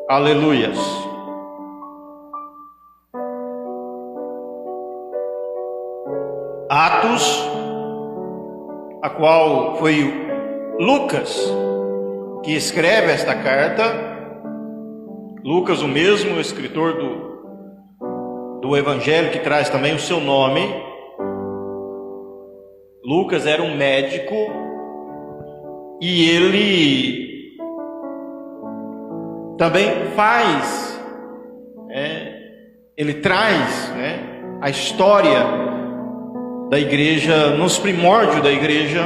Aleluias. Atos, a qual foi Lucas que escreve esta carta. Lucas, o mesmo escritor do evangelho que traz também o seu nome. Lucas era um médico e ele também ele traz a história da igreja, nos primórdios da igreja.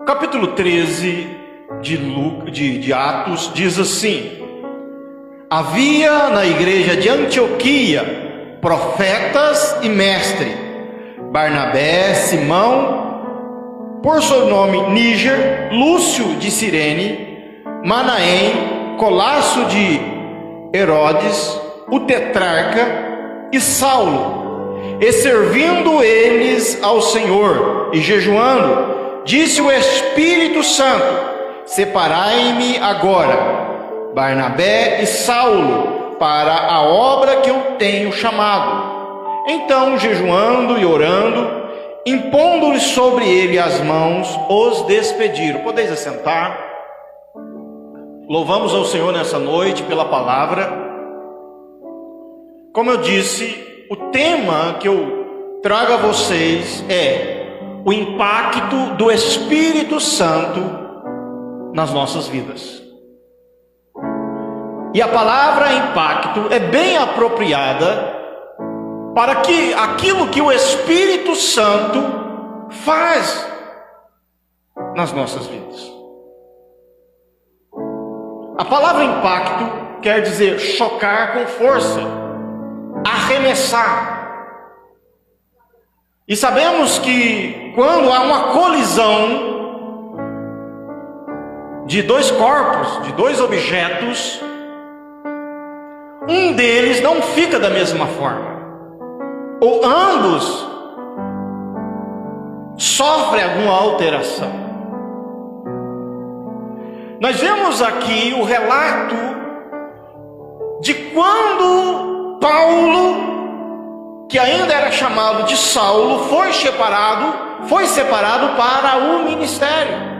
Capítulo 13 de Atos diz assim: havia na igreja de Antioquia profetas e mestres, Barnabé, Simão, por sobrenome Níger, Lúcio de Cirene, Manaém, Colasso de Herodes, o tetrarca, e Saulo. E servindo eles ao Senhor e jejuando, disse o Espírito Santo: separai-me agora Barnabé e Saulo para a obra que eu tenho chamado. Então, jejuando e orando, impondo-lhes sobre ele as mãos, os despediram. Podeis assentar. Louvamos ao Senhor nessa noite pela palavra. Como eu disse, o tema que eu trago a vocês é o impacto do Espírito Santo nas nossas vidas. E a palavra impacto é bem apropriada para que aquilo que o Espírito Santo faz nas nossas vidas. A palavra impacto quer dizer chocar com força, arremessar. E sabemos que quando há uma colisão de dois corpos, de dois objetos, um deles não fica da mesma forma, ou ambos sofrem alguma alteração. Nós vemos aqui o relato de quando Paulo, que ainda era chamado de Saulo, foi separado para o ministério.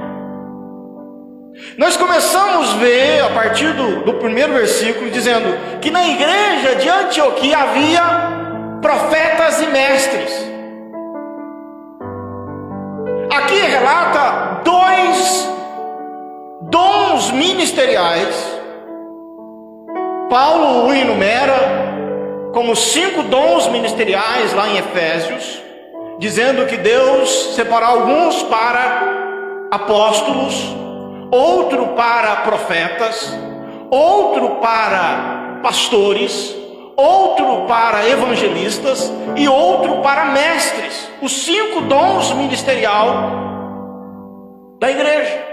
Nós começamos a ver a partir do primeiro versículo dizendo que na igreja de Antioquia havia profetas e mestres. Aqui relata dois dons ministeriais. Paulo o enumera como 5 dons ministeriais lá em Efésios, dizendo que Deus separou alguns para apóstolos, outro para profetas, outro para pastores, outro para evangelistas e outro para mestres. Os 5 dons ministeriais da igreja.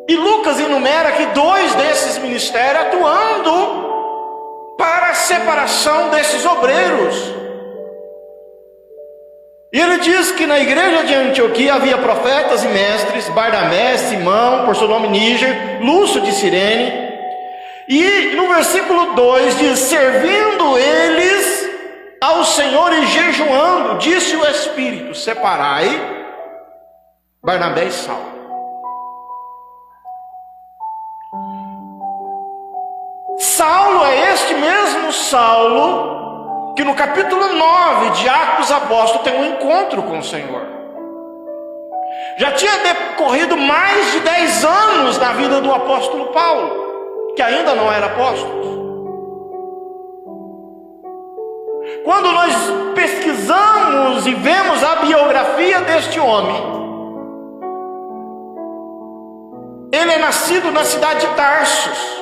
E Lucas enumera que 2 desses ministérios atuando para a separação desses obreiros. E ele diz que na igreja de Antioquia havia profetas e mestres, Barnabé, Simão, por seu nome Níger, Lúcio de Cirene. E no versículo 2 diz: servindo eles ao Senhor e jejuando, disse o Espírito: separai Barnabé e Saulo. Saulo é este mesmo Saulo que no capítulo 9 de Atos Apóstolos tem um encontro com o Senhor. Já tinha decorrido mais de 10 anos na vida do apóstolo Paulo, que ainda não era apóstolo. Quando nós pesquisamos e vemos a biografia deste homem, ele é nascido na cidade de Tarsos,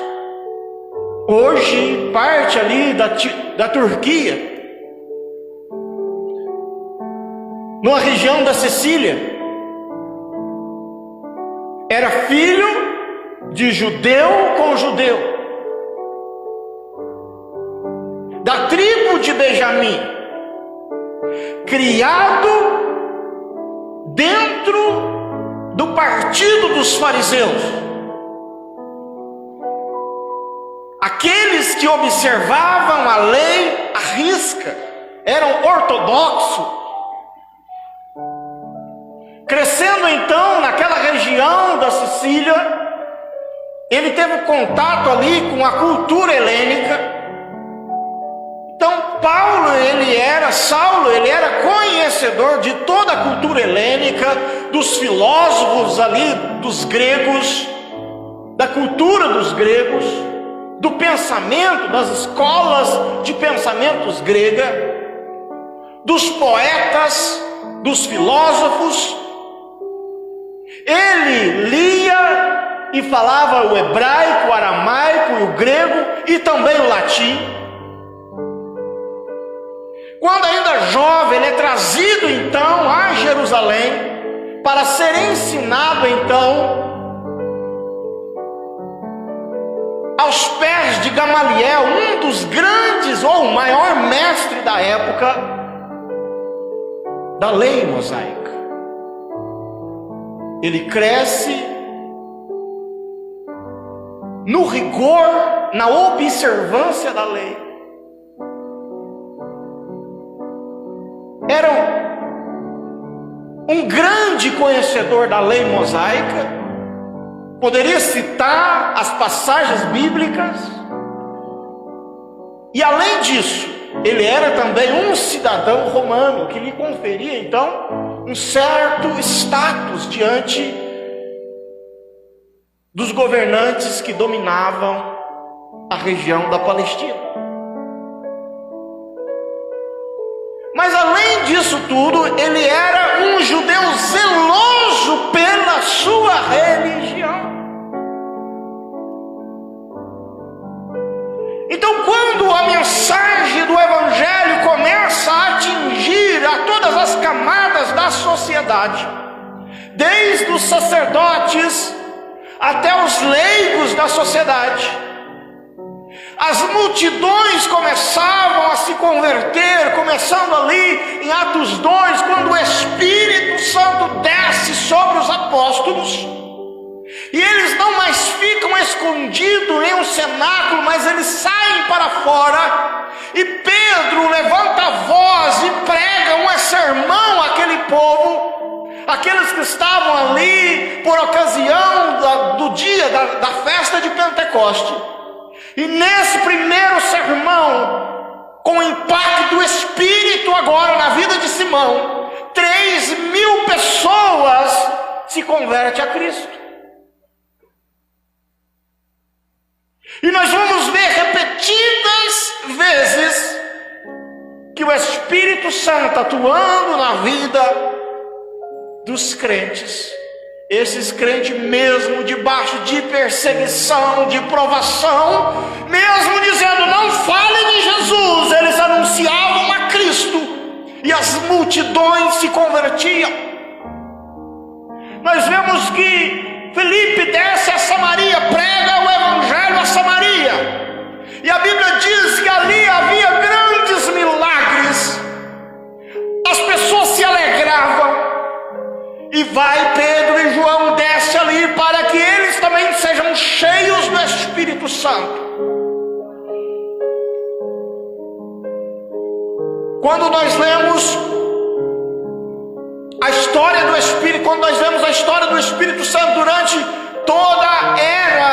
hoje parte ali da Turquia, numa região da Sicília. Era filho de judeu com judeu, da tribo de Benjamim, criado dentro do partido dos fariseus. aqueles que observavam a lei à risca, eram ortodoxos. Crescendo então naquela região da Sicília, ele teve contato ali com a cultura helênica. Então Saulo, ele era conhecedor de toda a cultura helênica, dos filósofos ali, dos gregos, da cultura dos gregos, do pensamento, das escolas de pensamentos grega, dos poetas, dos filósofos. Ele lia e falava o hebraico, o aramaico, o grego e também o latim. Quando ainda jovem, ele é trazido então a Jerusalém para ser ensinado então aos pés de Gamaliel, um dos grandes ou o maior mestre da época da lei mosaica. Ele cresce no rigor, na observância da lei. Era um grande conhecedor da lei mosaica, poderia citar as passagens bíblicas, e além disso, ele era também um cidadão romano, que lhe conferia então um certo status diante dos governantes que dominavam a região da Palestina. Mas além disso tudo, ele era um judeu zeloso pela sua religião. Então, quando a mensagem do Evangelho começa a atingir a todas as camadas da sociedade, desde os sacerdotes até os leigos da sociedade, as multidões começavam a se converter, começando ali em Atos 2, quando o Espírito Santo desce sobre os apóstolos, e eles não mais ficam escondidos em um cenáculo, mas eles saem para fora, e Pedro levanta a voz e prega um sermão àquele povo, aqueles que estavam ali por ocasião do dia da festa de Pentecoste. E nesse primeiro sermão, com o impacto do Espírito agora na vida de Simão, 3.000 pessoas se convertem a Cristo. E nós vamos ver repetidas vezes que o Espírito Santo atuando na vida dos crentes, esses crentes mesmo debaixo de perseguição, de provação, mesmo dizendo não falem de Jesus, eles anunciavam a Cristo e as multidões se convertiam. Nós vemos que Filipe desce a Samaria, prega o Evangelho a Samaria, e a Bíblia diz que ali havia grandes milagres, as pessoas se alegravam. E vai Pedro e João, desce ali para que eles também sejam cheios do Espírito Santo. Quando nós lemos a história do Espírito, quando nós vemos a história do Espírito Santo durante toda a era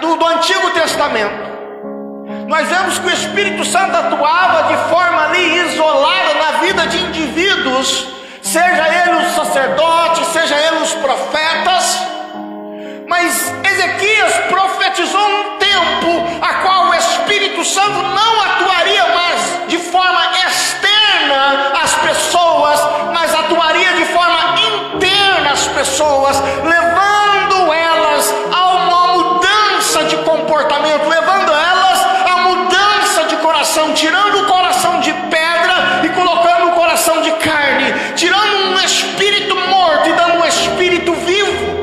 do Antigo Testamento, nós vemos que o Espírito Santo atuava de forma ali isolada na vida de indivíduos, seja ele os sacerdotes, seja ele os profetas. Mas Ezequias profetizou um tempo a qual o Espírito Santo não atuaria mais de forma externa às pessoas, mas atuaria de forma interna às pessoas, levando elas a uma mudança de comportamento, levando elas a mudança de coração, tirando o coração de pedra e colocando o coração de carne, tirando um espírito morto e dando um espírito vivo.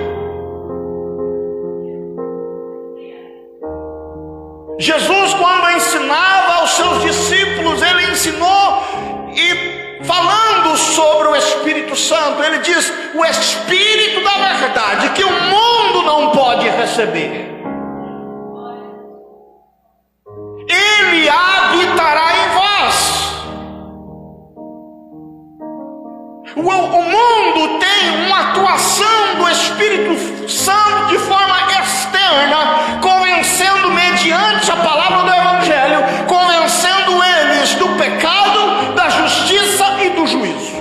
Jesus, quando ensinava aos seus discípulos, ele ensinou e falando sobre o Espírito Santo, ele diz: o Espírito da verdade que o mundo não pode receber. habitará em vós. O mundo tem uma atuação do Espírito Santo de forma externa, convencendo mediante a palavra do Evangelho, convencendo eles do pecado, da justiça e do juízo.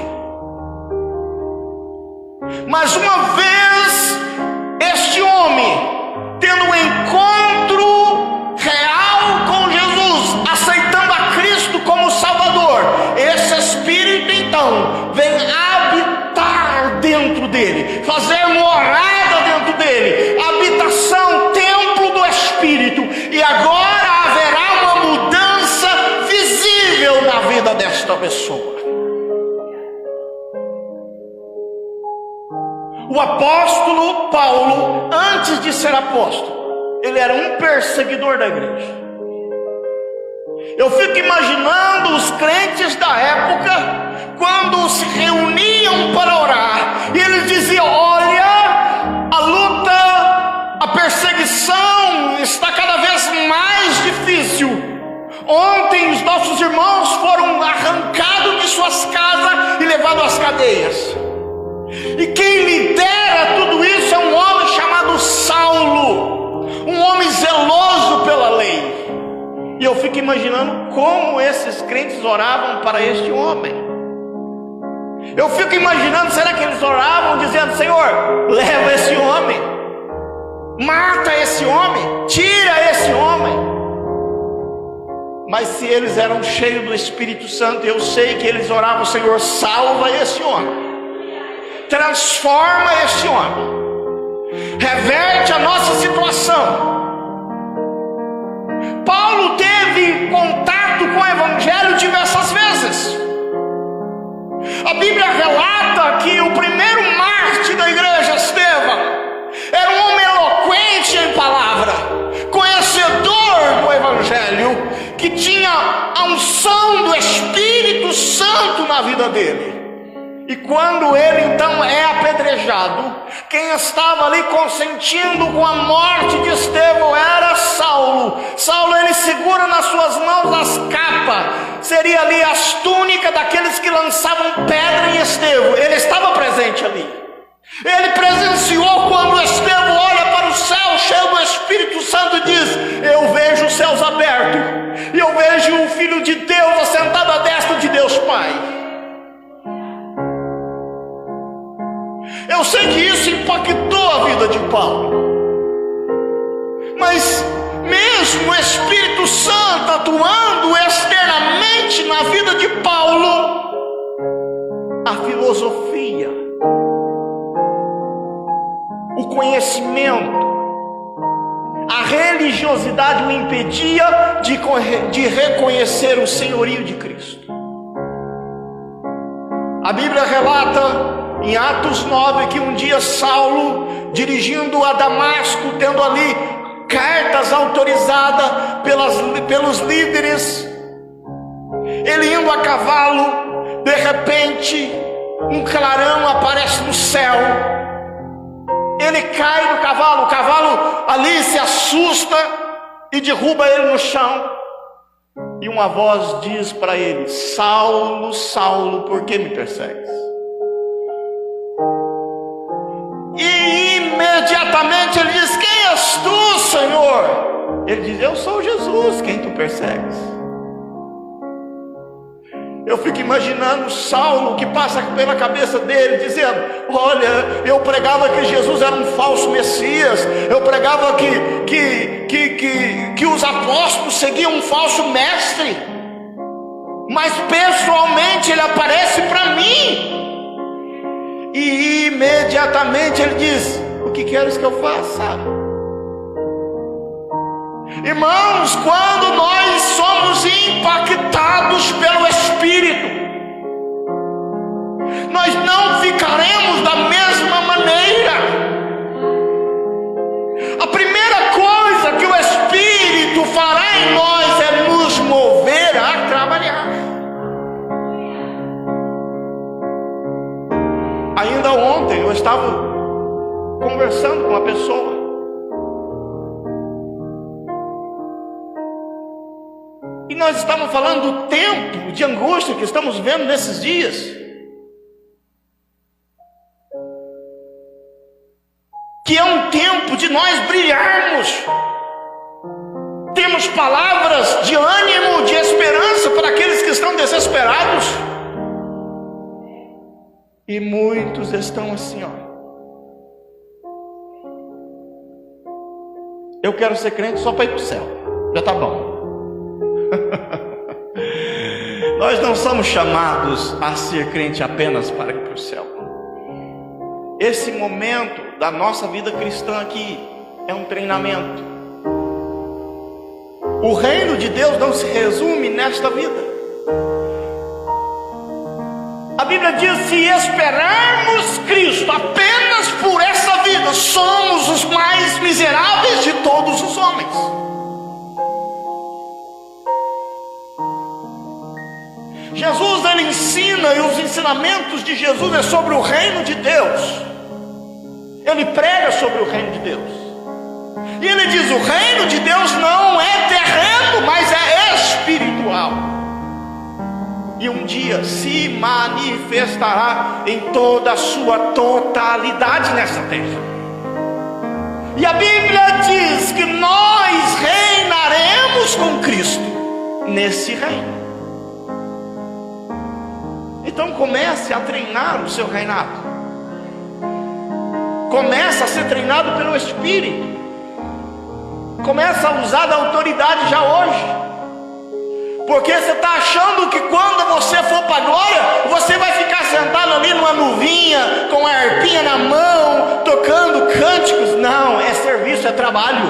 Mas uma vez este homem tendo um encontro real com Jesus, aceitando a Cristo como Salvador, esse Espírito então vem habitar dentro dele, fazer morada dentro dele, habitação, templo do Espírito, e agora haverá uma mudança visível na vida desta pessoa. O apóstolo Paulo, antes de ser apóstolo, ele era um perseguidor da igreja. Eu fico imaginando os crentes da época, quando se reuniam para orar, e eles diziam: olha, a luta, a perseguição está cada vez mais difícil. Ontem os nossos irmãos foram arrancados de suas casas e levados às cadeias. E quem lidera tudo isso é um homem chamado Saulo, um homem zeloso pela lei. E eu fico imaginando como esses crentes oravam para este homem. Eu fico imaginando, será que eles oravam dizendo: Senhor, leva esse homem, mata esse homem, tira esse homem? Mas se eles eram cheios do Espírito Santo, eu sei que eles oravam: Senhor, salva esse homem, transforma este homem, reverte a nossa situação. Paulo teve contato com o Evangelho diversas vezes. A Bíblia relata que o primeiro mártir da igreja, Estevão, era um homem eloquente em palavra, conhecedor do Evangelho, que tinha a unção do Espírito Santo na vida dele. E quando ele então é apedrejado, quem estava ali consentindo com a morte de Estevão era Saulo. Saulo, ele segura nas suas mãos as capas, seria ali as túnicas daqueles que lançavam pedra em Estevão. Ele estava presente ali. Ele presenciou quando Estevão olha para o céu cheio do Espírito Santo e diz: eu vejo os céus abertos, e eu vejo o Filho de Deus assentado à destra de Deus Pai. Eu sei que isso impactou a vida de Paulo, mas mesmo o Espírito Santo atuando externamente na vida de Paulo, a filosofia, o conhecimento, a religiosidade o impedia de reconhecer o senhorio de Cristo. A Bíblia relata em Atos 9 que um dia Saulo, dirigindo a Damasco, tendo ali cartas autorizadas pelos líderes, ele indo a cavalo, de repente um clarão aparece no céu, ele cai do cavalo, o cavalo ali se assusta e derruba ele no chão, e uma voz diz para ele: Saulo, Saulo, por que me persegues? E imediatamente ele diz: quem és tu, Senhor? Ele diz: eu sou Jesus, quem tu persegues. Eu fico imaginando Saulo, que passa pela cabeça dele, dizendo: olha, eu pregava que Jesus era um falso Messias, eu pregava que os apóstolos seguiam um falso mestre, mas pessoalmente ele aparece para mim. E imediatamente ele diz: o que queres que eu faça? Irmãos, quando nós somos impactados pelo Espírito, nós não ficaremos da mesma maneira. A primeira coisa que o Espírito fará em nós é nos mover a trabalhar. Ainda ontem eu estava conversando com uma pessoa, e nós estamos falando do tempo de angústia que estamos vivendo nesses dias. Que é um tempo de nós brilharmos. Temos palavras de ânimo, de esperança para aqueles que estão desesperados. E muitos estão assim, ó. Eu quero ser crente só para ir para o céu. Já está bom. Nós não somos chamados a ser crente apenas para ir para o céu. Esse momento da nossa vida cristã aqui é um treinamento. O reino de Deus não se resume nesta vida. A Bíblia diz: se esperarmos Cristo apenas por essa vida, somos os mais miseráveis de todos os homens. Jesus, ele ensina, e os ensinamentos de Jesus é sobre o reino de Deus. Ele prega sobre o reino de Deus. E ele diz: o reino de Deus não é terreno, mas é espiritual. E um dia se manifestará em toda a sua totalidade nessa terra. E a Bíblia diz que nós reinaremos com Cristo nesse reino. Então comece a treinar o seu reinado. Comece a ser treinado pelo Espírito. Comece a usar da autoridade já hoje. Porque você está achando que quando você for para a glória, você vai ficar sentado ali numa nuvinha, com a harpinha na mão, tocando cânticos. Não, é serviço, é trabalho.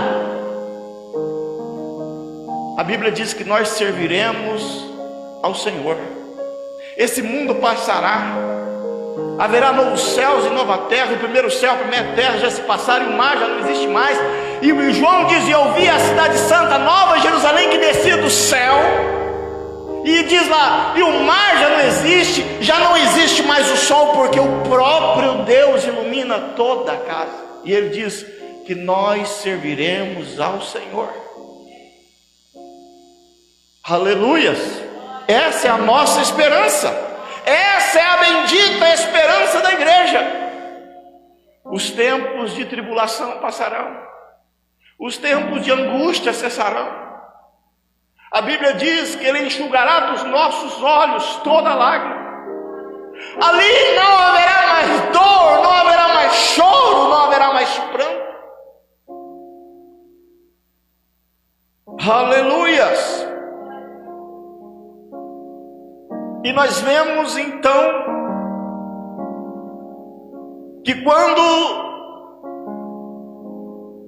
A Bíblia diz que nós serviremos ao Senhor. Esse mundo passará. Haverá novos céus e nova terra. O primeiro céu, a primeira terra já se passaram, e o mar já não existe mais. E João diz: eu vi a cidade santa, Nova Jerusalém, que descia do céu. E diz lá: e o mar já não existe, já não existe mais o sol, porque o próprio Deus ilumina toda a casa. E ele diz que nós serviremos ao Senhor. Aleluias! Essa é a nossa esperança. Essa é a bendita esperança da igreja. Os tempos de tribulação passarão. Os tempos de angústia cessarão. A Bíblia diz que Ele enxugará dos nossos olhos toda lágrima. Ali não haverá mais dor, não haverá mais choro, não haverá mais pranto. Aleluias! E nós vemos então que quando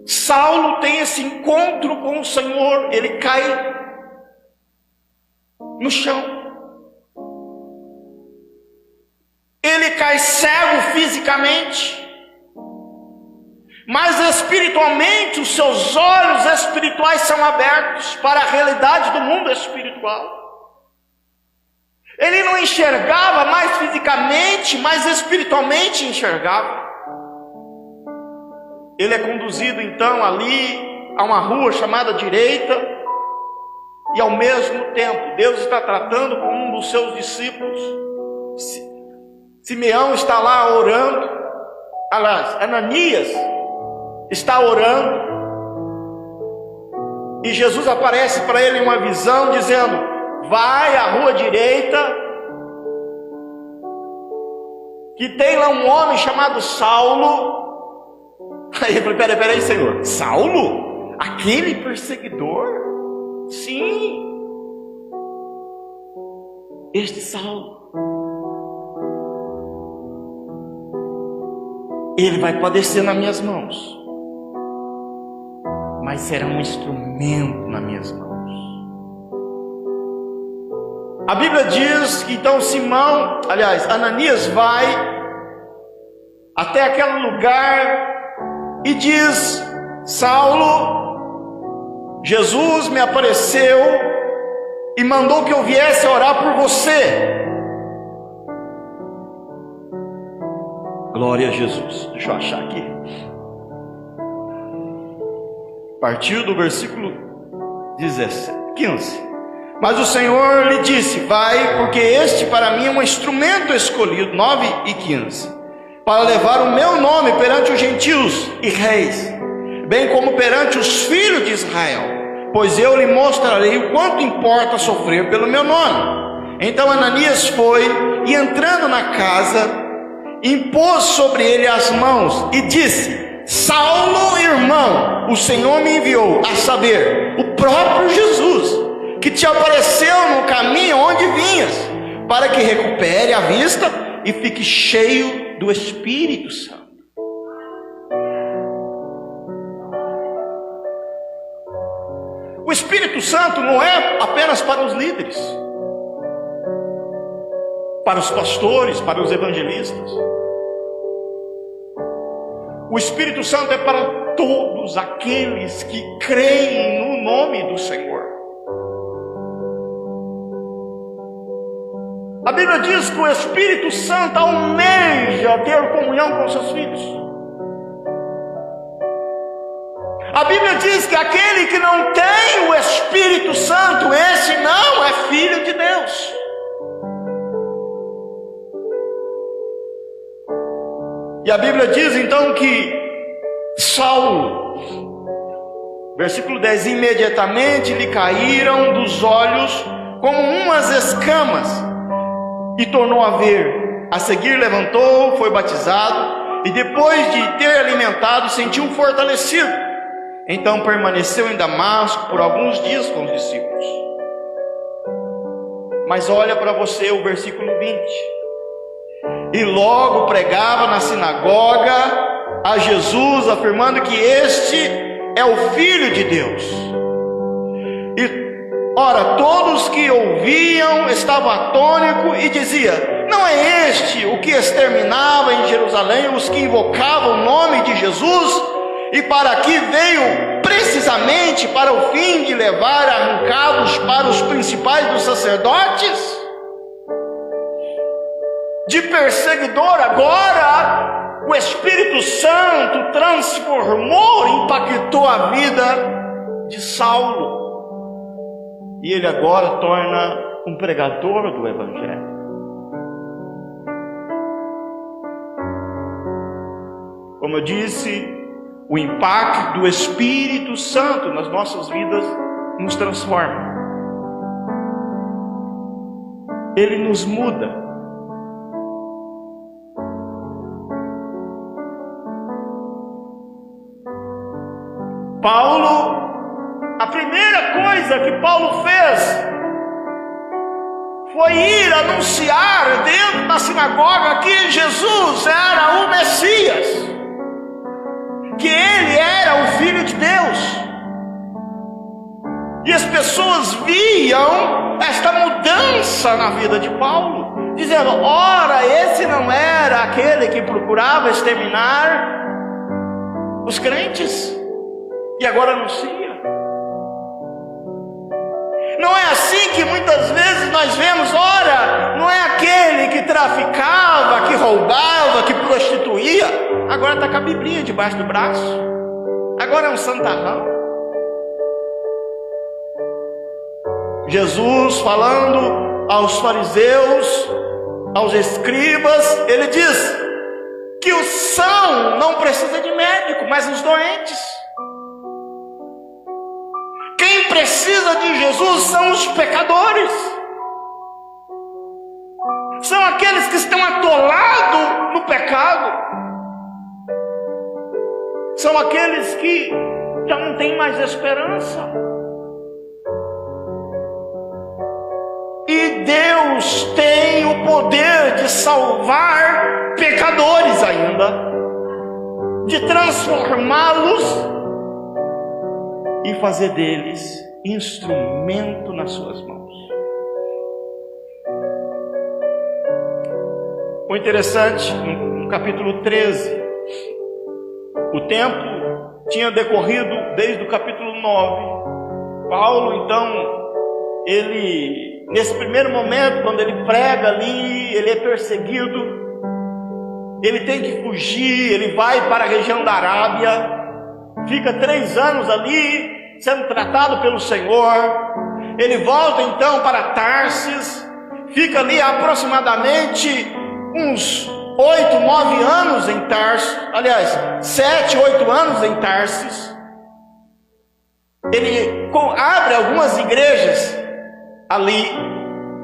Saulo tem esse encontro com o Senhor, ele cai no chão. Ele cai cego fisicamente, mas espiritualmente os seus olhos espirituais são abertos para a realidade do mundo espiritual. Ele não enxergava mais fisicamente, mas espiritualmente enxergava. Ele é conduzido então ali a uma rua chamada direita, e ao mesmo tempo Deus está tratando com um dos seus discípulos. Simeão está lá orando. Aliás, Ananias está orando, e Jesus aparece para ele em uma visão dizendo: vai à rua direita, que tem lá um homem chamado Saulo. Aí ele falou: peraí, Senhor, Saulo? Aquele perseguidor? Sim, este Saulo. Ele vai padecer nas minhas mãos, mas será um instrumento nas minhas mãos. A Bíblia diz que então Ananias vai até aquele lugar e diz: Saulo, Jesus me apareceu e mandou que eu viesse orar por você. Glória a Jesus. Deixa eu achar aqui. A partir do versículo 15. Mas o Senhor lhe disse: vai, porque este para mim é um instrumento escolhido, 9:15, para levar o meu nome perante os gentios e reis, bem como perante os filhos de Israel, pois eu lhe mostrarei o quanto importa sofrer pelo meu nome. Então Ananias foi, e entrando na casa, impôs sobre ele as mãos e disse: Saulo, irmão, o Senhor me enviou, a saber, o próprio Jesus, que te apareceu no caminho onde vinhas, para que recupere a vista e fique cheio do Espírito Santo. O Espírito Santo não é apenas para os líderes, para os pastores, para os evangelistas. O Espírito Santo é para todos aqueles que creem no nome do Senhor. A Bíblia diz que o Espírito Santo almeja ter comunhão com seus filhos. A Bíblia diz que aquele que não tem o Espírito Santo, esse não é filho de Deus. E a Bíblia diz então que Saulo, versículo 10, imediatamente lhe caíram dos olhos como umas escamas, e tornou a ver. A seguir levantou, foi batizado, e depois de ter alimentado, sentiu fortalecido. Então permaneceu em Damasco por alguns dias com os discípulos. Mas olha para você o versículo 20. E logo pregava na sinagoga a Jesus, afirmando que este é o Filho de Deus. Ora, todos que ouviam estavam atônicos e diziam: não é este o que exterminava em Jerusalém os que invocavam o nome de Jesus? E para aqui veio precisamente para o fim de levar arrancados para os principais dos sacerdotes? De perseguidor, agora o Espírito Santo transformou, impactou a vida de Saulo. E ele agora torna um pregador do Evangelho. Como eu disse, o impacto do Espírito Santo nas nossas vidas nos transforma. Ele nos muda. Paulo, a primeira coisa que Paulo fez foi ir anunciar dentro da sinagoga que Jesus era o Messias, que ele era o Filho de Deus. E as pessoas viam esta mudança na vida de Paulo, dizendo: ora, esse não era aquele que procurava exterminar os crentes e agora anuncia. Não é assim que muitas vezes nós vemos: ora, não é aquele que traficava, que roubava, que prostituía, agora está com a Biblinha debaixo do braço, agora é um santarrão. Jesus falando aos fariseus, aos escribas, ele diz que o são não precisa de médico, mas os doentes. Quem precisa de Jesus são os pecadores, são aqueles que estão atolados no pecado, são aqueles que já não têm mais esperança. E Deus tem o poder de salvar pecadores ainda, de transformá-los e fazer deles instrumento nas suas mãos. O interessante, no capítulo 13, o tempo tinha decorrido desde o capítulo 9. Paulo, então, ele, nesse primeiro momento, quando ele prega ali, ele é perseguido, ele tem que fugir, ele vai para a região da Arábia, fica 3 anos ali, sendo tratado pelo Senhor, Ele volta então para Tarsis, fica ali aproximadamente uns 8, 9 anos em Tarsis, aliás, 7, 8 anos em Tarsis. Ele abre algumas igrejas ali,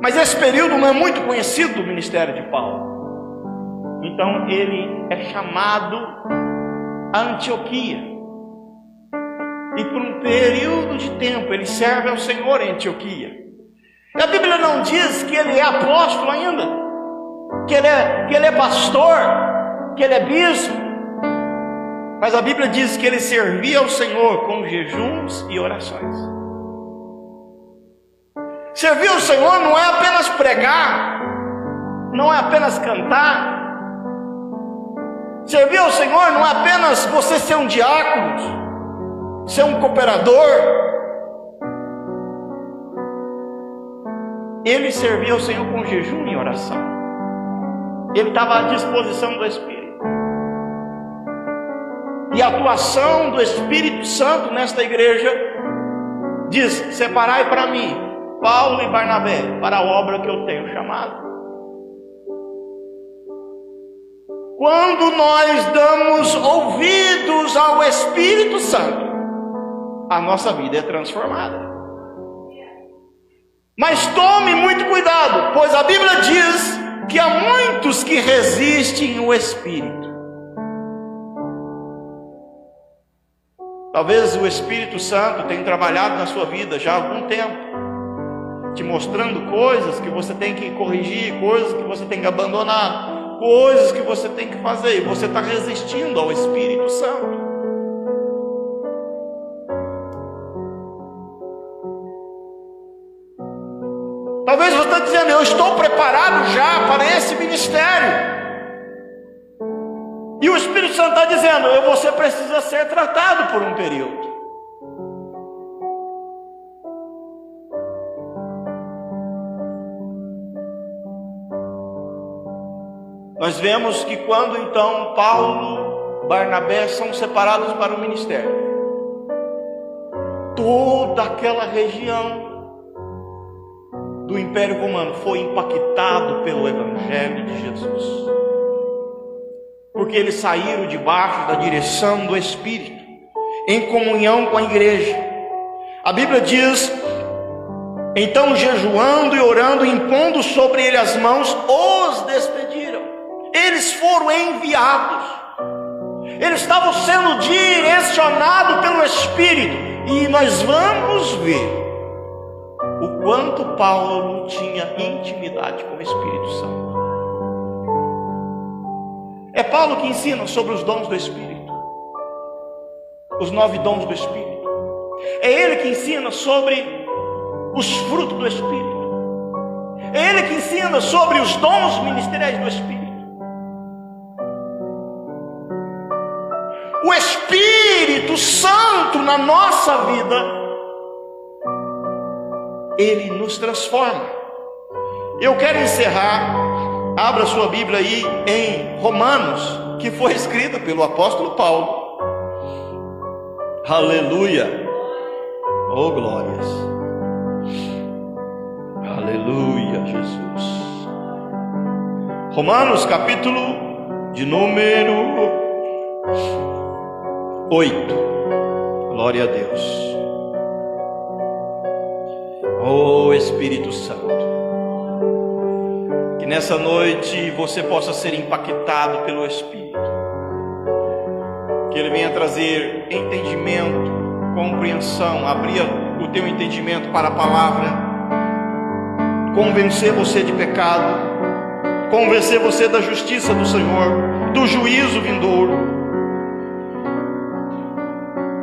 mas esse período não é muito conhecido do ministério de Paulo. Então ele é chamado a Antioquia. E por um período de tempo ele serve ao Senhor em Antioquia. E a Bíblia não diz que ele é apóstolo ainda, que ele é pastor, que ele é bispo, mas a Bíblia diz que ele servia ao Senhor com jejuns e orações. Servir ao Senhor não é apenas pregar, não é apenas cantar. Servir ao Senhor não é apenas você ser um diácono, ser um cooperador. Ele servia ao Senhor com jejum e oração. Ele estava à disposição do Espírito. E a atuação do Espírito Santo nesta igreja diz: separai para mim Paulo e Barnabé para a obra que eu tenho chamado. Quando nós damos ouvidos ao Espírito Santo, a nossa vida é transformada. Mas tome muito cuidado, pois a Bíblia diz que há muitos que resistem ao Espírito. Talvez o Espírito Santo tenha trabalhado na sua vida já há algum tempo, te mostrando coisas que você tem que corrigir, coisas que você tem que abandonar, coisas que você tem que fazer, e você está resistindo ao Espírito Santo. Talvez você está dizendo: eu estou preparado já para esse ministério. E o Espírito Santo está dizendo: você precisa ser tratado por um período. Nós vemos que quando então Paulo, Barnabé são separados para o ministério, toda aquela região do Império Romano foi impactado pelo Evangelho de Jesus, porque eles saíram debaixo da direção do Espírito, em comunhão com a igreja. A Bíblia diz: então jejuando e orando, impondo sobre ele as mãos, os despediram. Eles foram enviados, eles estavam sendo direcionados pelo Espírito. E nós vamos ver o quanto Paulo tinha intimidade com o Espírito Santo. É Paulo que ensina sobre os dons do Espírito, os 9 dons do Espírito. É ele que ensina sobre os frutos do Espírito. É ele que ensina sobre os dons ministeriais do Espírito. O Espírito Santo na nossa vida, ele nos transforma. Eu quero encerrar. Abra sua Bíblia aí em Romanos, que foi escrita pelo apóstolo Paulo. Aleluia. Oh glórias. Aleluia, Jesus. Romanos capítulo de número 8. Glória a Deus. Oh Espírito Santo, que nessa noite você possa ser impactado pelo Espírito, que Ele venha trazer entendimento, compreensão, abrir o teu entendimento para a palavra, convencer você de pecado, convencer você da justiça do Senhor, do juízo vindouro.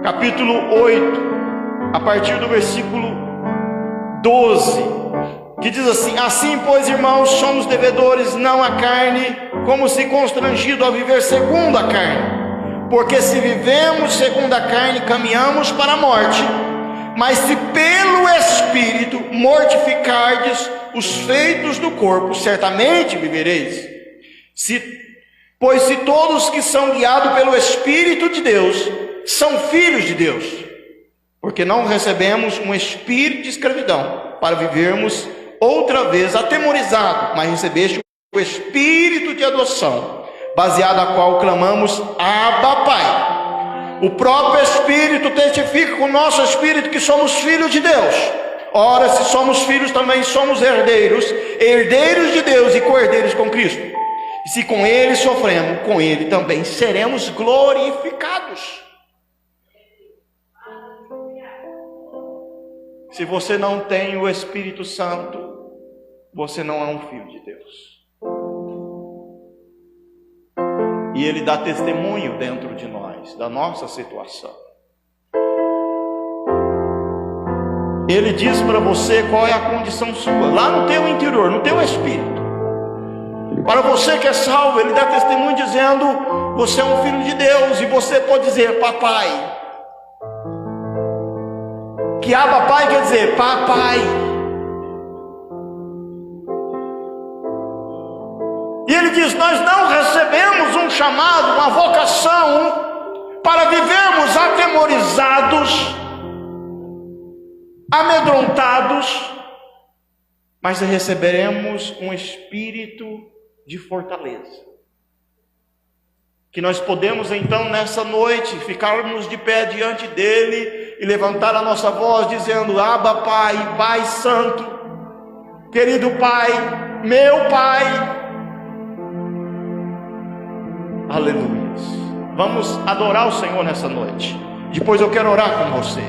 Capítulo 8, a partir do versículo 12, que diz assim: assim, pois, irmãos, somos devedores não à carne, como se constrangido a viver segundo a carne. Porque se vivemos segundo a carne, caminhamos para a morte. Mas se pelo Espírito mortificardes os feitos do corpo, certamente vivereis. Pois se todos que são guiados pelo Espírito de Deus são filhos de Deus. porque não recebemos um espírito de escravidão para vivermos outra vez atemorizados, mas recebeste o espírito de adoção, baseado na qual clamamos: Abba, Pai. O próprio Espírito testifica com o nosso espírito que somos filhos de Deus. Ora, se somos filhos, também somos herdeiros, herdeiros de Deus e co-herdeiros com Cristo. E se com Ele sofremos, com Ele também seremos glorificados. Se você não tem o Espírito Santo, você não é um filho de Deus. E Ele dá testemunho dentro de nós, da nossa situação. Ele diz para você qual é a condição sua, lá no teu interior, no teu espírito. Para você que é salvo, Ele dá testemunho dizendo: você é um filho de Deus. E você pode dizer: papai. Que Abba Pai quer dizer papai. E Ele diz: nós não recebemos um chamado, uma vocação para vivermos atemorizados, amedrontados, mas receberemos um espírito de fortaleza. Que nós podemos então nessa noite ficarmos de pé diante dele e levantar a nossa voz dizendo: Abba Pai, Pai Santo, querido Pai, meu Pai. Aleluia. Vamos adorar o Senhor nessa noite. Depois eu quero orar com você.